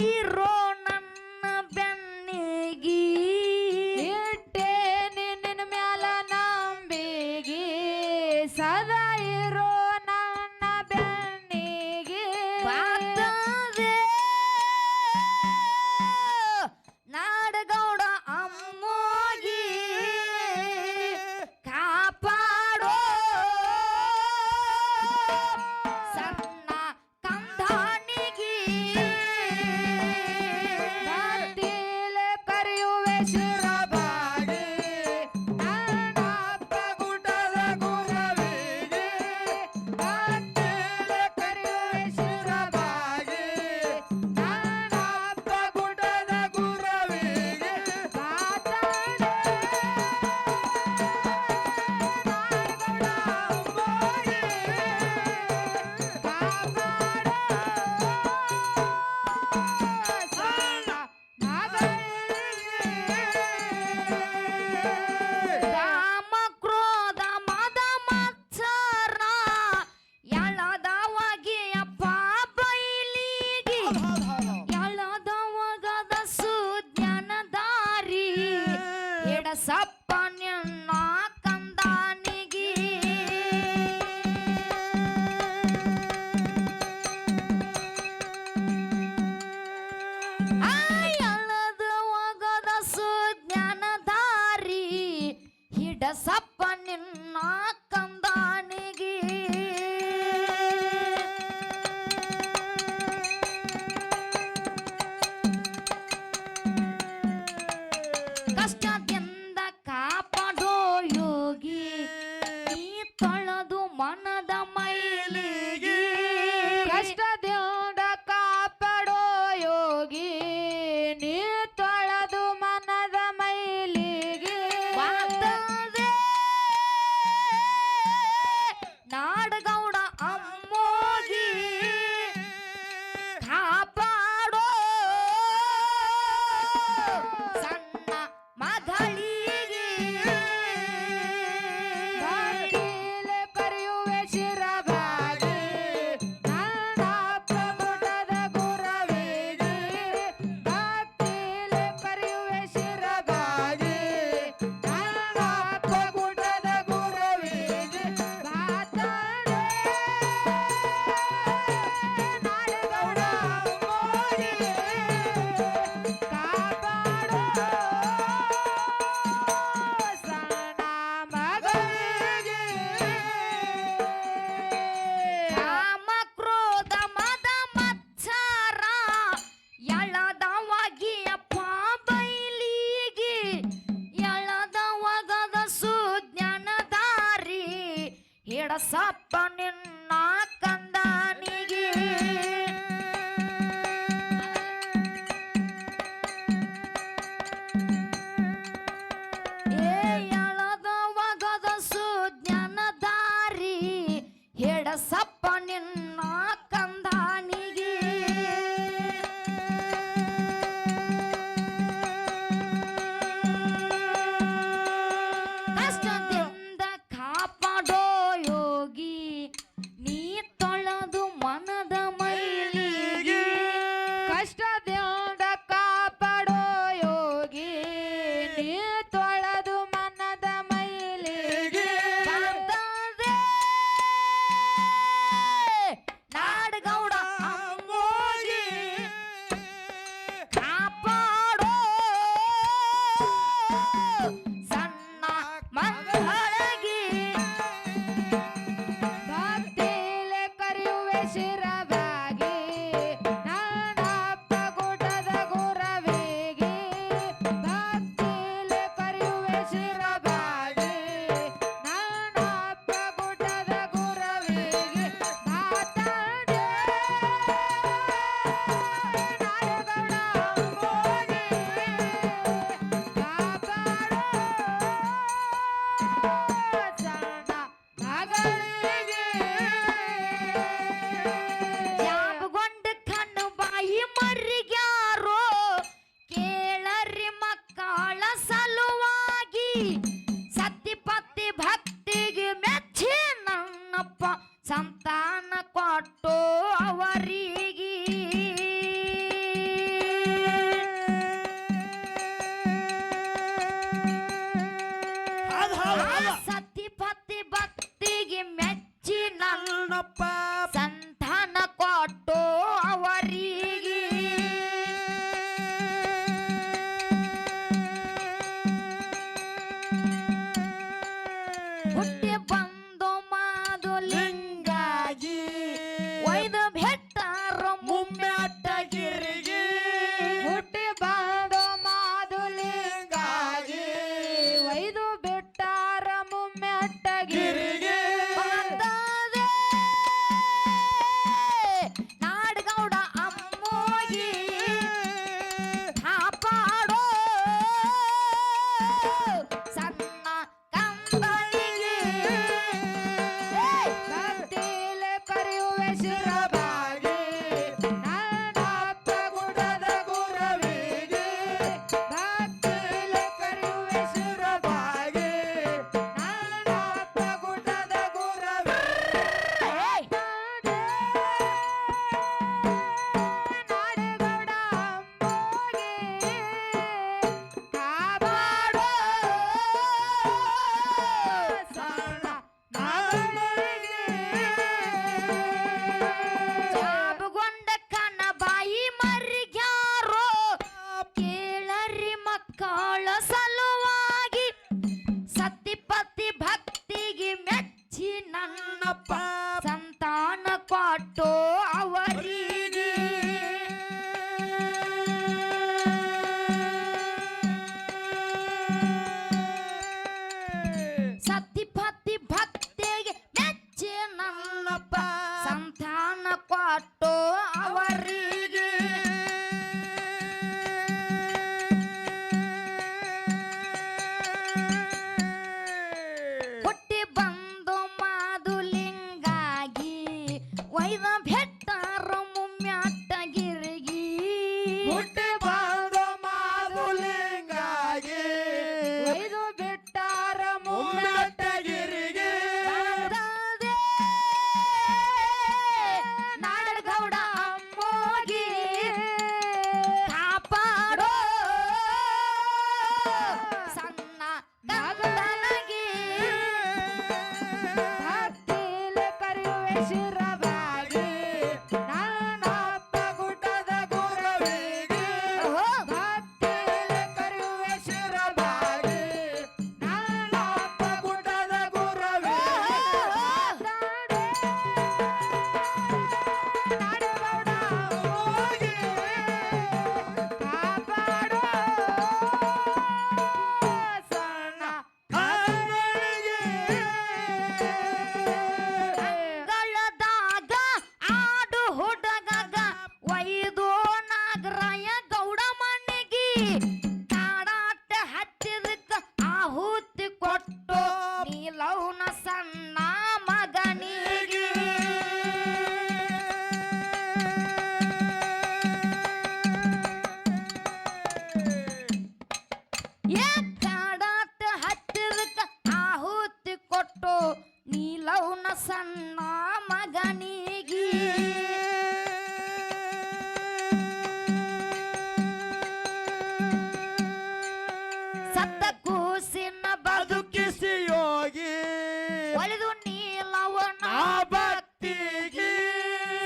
ಇರೋ ನನ್ನ ಬೆನ್ನಿಗಿ ಇಟ್ಟೇನಿ ನಿನ್ನ ಮ್ಯಾಲ ನಂಬಿಗಿ ಸದಾ ಇರೋ ನನ್ನ ಬೆನ್ನಿಗಿ ಬಾತದೆ ನಾಡಗೌಡ ಅಮ್ಮೋಗಿ ಕಾಪಾಡೋ ಸಣ್ಣ ಕಂದಾನಿಗಿ ಭಕ್ತಿಲೆ ಕರೆಯುವೆ ಶಿರಬಾಗಿ ನನ್ನಪ್ಪ ಗುಡ್ಡದ ಗುರವಿಗೆ ಭಕ್ತಿಲೆ ಕರೆಯುವೆ ಶಿರಬಾಗಿ ನನ್ನಪ್ಪ ಗುಡ್ಡದ ಗುರವಿಗೆ ಮಾತಾಡೆ ನಾಡಗೌಡ ಅಮ್ಮೋಗಿ ಕಾಪಾಡೋ ಕಾಮ ಕ್ರೋಧ ಮದ ಮತ್ಸರ ಎಳದವಾಗಿ ಅಪ್ಪ ಬೈಲಿಗಿ ಎಳದವಗದ ಸುಜ್ಞಾನ ದಾರಿ ಎಡಸಪ್ಪ ನಿನ್ನ ಕಂದಾನಿಗಿ ಎಳದವಗದ ಸುಜ್ಞಾನ ದಾರಿ ಹಿಡಸಪ್ಪ ನಿನ್ನ ಕಂದಾನಿಗಿ ಕಷ್ಟದಿಂದ ಕಾಪಾಡೋ ಯೋಗಿ ನೀ ತೊಳೆದು ಮನದ ಮೈಲಿಗಿ ಕಷ್ಟದಿಂದ ಕಾಪಾಡೋ ಯೋಗಿ ನೀ ತೊಳೆದು ಮನದ ಮೈಲಿಗೆ ಬಾತದೆ ನಾಡಗೌಡ ಅಮ್ಮೋಗಿ ಕಾಪಾಡೋ ಸಣ್ಣ ಮಗಳಿಗೆ ಭಕ್ತಿಲೆ ಕರೆಯುವೆ ಶಿರಬಾಗಿ ನನ್ನಪ್ಪ ಗುಡ್ಡದ ಗುರವಿಗೆ ಭಕ್ತಿಲೆ ಕರೆಯುವೆ ಶಿರಬಾಗಿ ನನ್ನಪ್ಪ ಗುಡ್ಡದ ಗುರವಿಗೆ ಮಾತಾಡೆ ನಾಡಗೌಡ ಅಮ್ಮೋಗಿ ಕಾಪಾಡೋ ಸಣ್ಣ ಮಗಳಿಗೆ ಕಾಮ ಕ್ರೋಧ ಮದ ಮತ್ಸರ ಎಳದವಾಗಿ ಅಪ್ಪ ಬೈಲಿಗಿ ಎಳದವಗದ ಸುಜ್ಞಾನ ದಾರಿ ಎಡಸಪ್ಪ ನಿನ್ನ ಕಂದಾನಿಗಿ ಎಳದವಗದ ಸುಜ್ಞಾನ ದಾರಿ ಎಡಸಪ್ಪ ನಿನ್ನ ಕಂದಾನಿಗಿ ಕಷ್ಟದಿಂದ ಕಾಪಾಡೋ ಯೋಗಿ ನೀ ತೊಳೆದು ಮನದ ಮೈಲಿಗಿ ಕಷ್ಟದಿಂದ ಕಾಪಾಡೋ ಯೋಗಿ ನೀ ತೊಳೆದು ಮನದ ಮೈಲಿಗೆ ಬಾತದೆ ನಾಡಗೌಡ ಅಮ್ಮೋಗಿ ಕಾಪಾಡೋ ಸಣ್ಣ ಮಗಳಿಗೆ ಭಕ್ತಿಲೆ ಕರೆಯುವೆ ಶಿರಬಾಗಿ ನನ್ನಪ್ಪ ಗುಡ್ಡದ ಗುರವಿಗೆ ಭಕ್ತಿಲೆ ಕರೆಯುವೆ ಶಿರಬಾಗಿ ನನ್ನಪ್ಪ ಗುಡ್ಡದ ಗುರವಿಗೆ ಮಾತಾಡೆ ನಾಡಗೌಡ ಅಮ್ಮೋಗಿ ಕಾಪಾಡೋ ಸಣ್ಣ ಮಗಳಿಗೆ ಜಾಬಗೊಂಡ ಕಣ್ಣು ಬಾಯಿ ಮರಿಗ್ಯಾರೋ ಕೇಳರಿ ಮಕ್ಕಳ ಸಲುವಾಗಿ ಸತ್ಯಪತಿ ಭಕ್ತಿಗೆ ಮೆಚ್ಚಿ ನನ್ನಪ್ಪ ಸಂತಾನ ಕೊಟ್ಟು ಅವರಿಗೆ ಕಟ್ಟೋ ಅವರಿಗೆ ಹುಟ್ಟಿ ಬಂದು ಮಾದುಲಿಂಗಾಗಿ ವೈದ ಭೆಟ್ಟಾರ ಮುಮ್ಮ್ಯಾಟಗಿರಿಗಿ ಹುಟ್ಟಿ ಬಂದು ಮಾದುಲಿಂಗಾಗಿ ಒಯ್ದು ಬಿಟ್ಟಾರ ಮುಮ್ಮೆಟ್ಟಗಿರಿಗೆ ಬಂದದೆ ನಾಡಗೌಡ ಅಮ್ಮೋಗಿ ಕಾಪಾಡೋ ಸಣ್ಣ ಗಂಡನಿಗೆ ಭಕ್ತಿಲೆ ಕರೆಯುವೆ ಶಿರವಾಗಿ ನನ್ನಪ್ಪ ಗುಡ್ಡದ ಗುರುವಿಗೆ ಭಕ್ತಿಲೆ ಕರೆಯುವೆ ಶಿರವಾಗಿ ನನ್ನಪ್ಪ ಗುಡ್ಡದ ಗುರುವಿಗೆ ನಾಡಗೌಡ ಹೋಗಿ ಕಾಪಾಡೋ ಸಣ್ಣ ಅಂಗಳದಾಗ ಆಡು ಹುಡುಗಗ ಒಯ್ದು ನಾಗರಾಯ ಗೌಡ ಮನೆಗೆ ಕಾಡಾಟ ಹತ್ತಿದಕ್ಕ ಆಹುತಿ ಕೊಟ್ಟು ನೀಲವನ ಸಣ್ಣ ಮಗನಿಗೆ ಕಾಡಾಟ ಹತ್ತಿದಕ್ಕ ಆಹುತಿ ಕೊಟ್ಟು ನೀಲವನ ಸಣ್ಣ ಮಗನಿಗೆ ಸತ್ತ ಕೂಸಿನ ಬದುಕಿಸಿ ಯೋಗಿ ಒಲಿದು ನೀಲವನ ಆ ಭಕ್ತಿಗೆ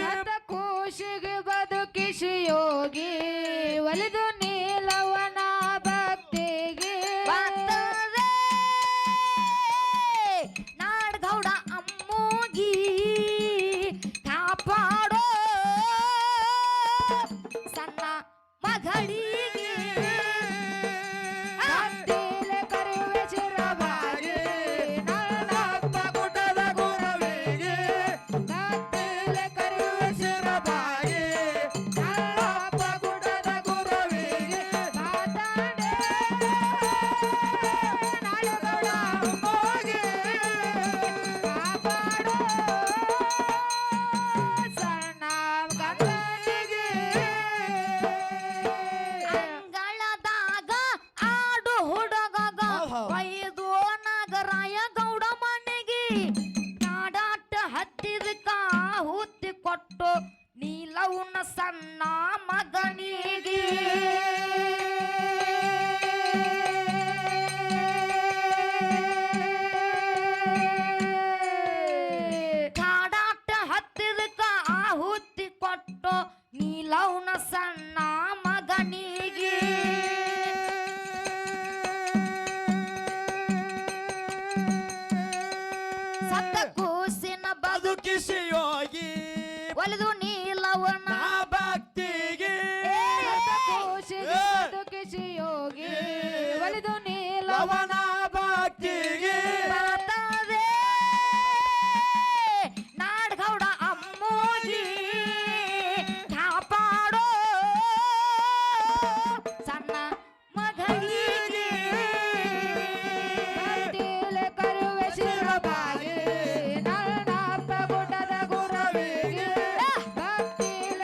ಸತ ಕೋಶಿಗೆ ಬದುಕಿಸಿ ಯೋಗಿ ಒಲಿದು ನೀಲವನ ಭಕ್ತಿಗೆ ಬರ್ತದೆ ನಾಡಗೌಡ ಅಮ್ಮೋಗಿ ಕಾಪಾಡೋ ಸಣ್ಣ ಮಗಳಿಗೆ ಭಕ್ತಿಲೆ ಕರೆಯುವೆ ಶಿರವಾಗಿ ನನ್ನಪ್ಪ ಗುಡ್ಡದ ಗುರುವಿಗೆ ಭಕ್ತಿಲೆ ಕರೆಯುವೆ ಶಿರವಾಗಿ ನನ್ನಪ್ಪ ಗುಡ್ಡದ ಗುರುವಿಗೆ ಮಾತಾಡೆ ನಾಡಗೌಡ ಹೋಗಿ ಕಾಪಾಡೋ ಸಣ್ಣ ಗಂಡನಿಗೆ ಅಂಗಳದಾಗ ಆಡು ಹುಡುಗಗ ಒಯ್ದು ನಾಗರಾಯ ಗೌಡ ಮನೆಗೆ ಕಾಡಾಟ ಹತ್ತಿದಕ್ಕ ಆಹುತಿ ಕೊಟ್ಟು ನೀಲವನ ಸಣ್ಣ ಮಗನಿಗೆ ಕಾಡಾಟ ಹತ್ತಿದಕ್ಕ ಆಹುತಿ ಕೊಟ್ಟು ನೀಲವನ ಸಣ್ಣ ಮಗನಿಗೆ ಸತ್ತ ಕೂಸಿನ ಬದುಕಿಸಿ ಯೋಗಿ ಒಲಿದು ನೀಲವನ ನಾ ಭಕ್ತಿಗೆ ಕೋಶಿಗೆ ಬದುಕಿಸಿ ಯೋಗಿ ಒಲಿದು ನೀಲವನ ಭಕ್ತಿಗೆ ಬರ್ತದೆ ನಾಡಗೌಡ ಅಮ್ಮೋಗಿ ಕಾಪಾಡೋ ಸಣ್ಣ ಮಗಳಿಗೆ ಭಕ್ತಿಲೆ ಕರುವೆ ಶಿರವಾಗಿ ನನ್ನಪ್ಪ ಗುಡ್ಡದ ಗುರುವಿಗೆ ಭಕ್ತಿಲೆ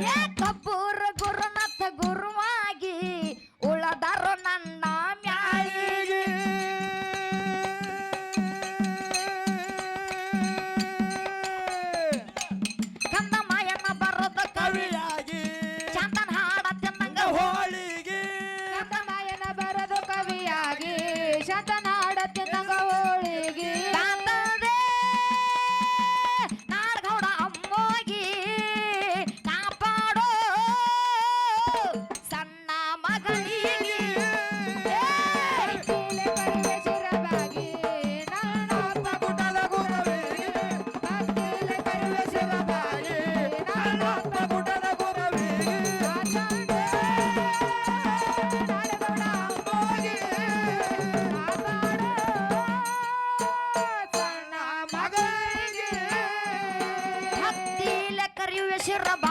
ಏ ಕಬ್ಬೂರ ಗುರುನಾಥ ಗುರುವಾಗಿ ಉಳದಾರೋ ನನ್ನ ಮ್ಯಾಳಿಗೆ ಕಂದ ಮಾಯನ ಬರೋದ ಕವಿಯಾಗಿ ಚಂದನ್ ಹಾಡ ತಿನ್ನಂಗ ಹೋಳಿಗೆ ಕಂದಮಾಯನ ಬರದು ಕವಿಯಾಗಿ ಶತನಾಡ ತಿನ್ನಂಗ ಹೋಳಿಗೆ ಕಾಂತದೆ ನಾಡಗೌಡ ಅಮ್ಮೋಗಿ ಕಾಪಾಡೋ ಸಣ್ಣ ಮಗಳಿಗೆ ಕೀಲೆ ಬರುವೆ ಶಿರವಾಗಿ ನನ್ನಪ್ಪ ಪುಟದ ಗುರವಿಗೆ ಕೀಲೆ ಬರುವೆ ಶಿರವಾಗಿ ನನ್ನಪ್ಪ ಪುಟದ ಗುರವಿಗೆ ಸಣ್ಣ ಮಗಳಿಗೆ ಹತ್ತಿಲೆ ಕರಿಯುವೆ ಶಿರಬ